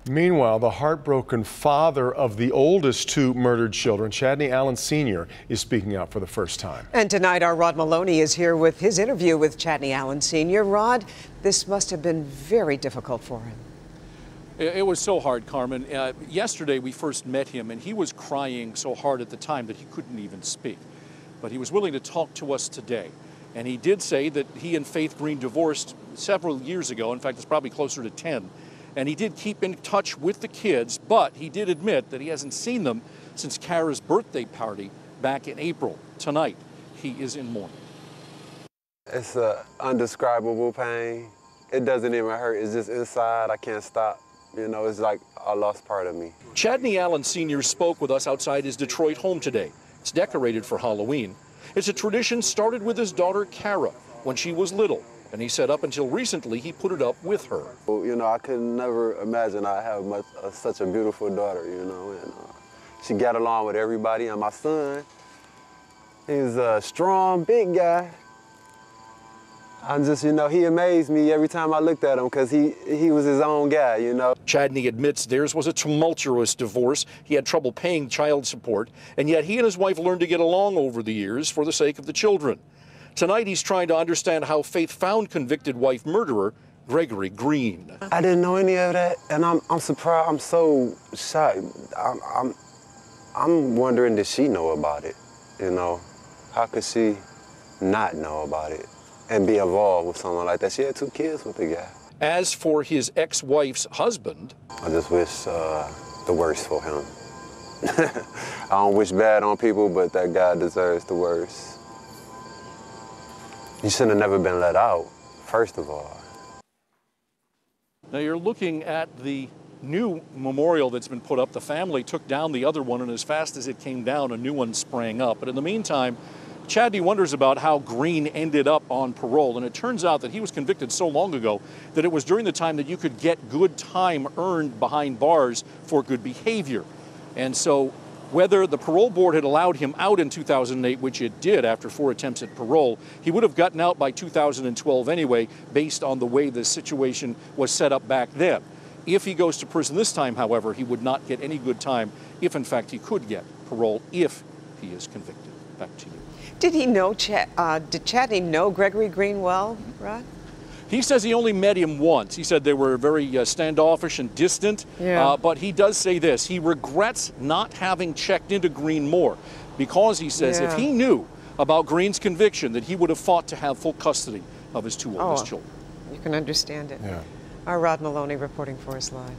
Meanwhile, the heartbroken father of the oldest two murdered children, Chadney Allen Sr., is speaking out for the first time. And tonight, our Rod Maloney is here with his interview with Chadney Allen Sr. Rod, this must have been very difficult for him. It was so hard, Carmen. Yesterday, we first met him, and he was crying so hard at the time that he couldn't even speak. But he was willing to talk to us today. And he did say that he and Faith Green divorced several years ago. In fact, it's probably closer to 10. And he did keep in touch with the kids, but he did admit that he hasn't seen them since Kara's birthday party back in April. Tonight, he is in mourning. It's an undescribable pain. It doesn't even hurt. It's just inside. I can't stop. You know, it's like a lost part of me. Chadney Allen Sr. spoke with us outside his Detroit home today. It's decorated for Halloween. It's a tradition started with his daughter, Kara, when she was little. And he said up until recently, he put it up with her. Well, you know, I could never imagine I have such a beautiful daughter, you know. And she got along with everybody. And my son, he's a strong, big guy. I'm just, you know, he amazed me every time I looked at him because he was his own guy, you know. Chadney admits theirs was a tumultuous divorce. He had trouble paying child support, and yet he and his wife learned to get along over the years for the sake of the children. Tonight, he's trying to understand how Faith found convicted wife murderer Gregory Green. I didn't know any of that, and I'm surprised. I'm so shocked. I'm wondering, did she know about it? You know, how could she not know about it and be involved with someone like that? She had 2 kids with the guy. As for his ex-wife's husband, I just wish the worst for him. I don't wish bad on people, but that guy deserves the worst. You shouldn't have never been let out, first of all. Now you're looking at the new memorial that's been put up. The family took down the other one, and as fast as it came down, a new one sprang up. But in the meantime, Chadney wonders about how Green ended up on parole, and it turns out that he was convicted so long ago that it was during the time that you could get good time earned behind bars for good behavior. And so whether the parole board had allowed him out in 2008, which it did after 4 attempts at parole, he would have gotten out by 2012 anyway, based on the way the situation was set up back then. If he goes to prison this time, however, he would not get any good time if, in fact, he could get parole if he is convicted. Back to you. Did he know, did Chadney know Gregory Green well, Rod? He says he only met him once. He said they were very standoffish and distant, but he does say this. He regrets not having checked into Green more because he says if he knew about Green's conviction that he would have fought to have full custody of his 2 oldest children. You can understand it. Yeah. Our Rod Maloney reporting for us live.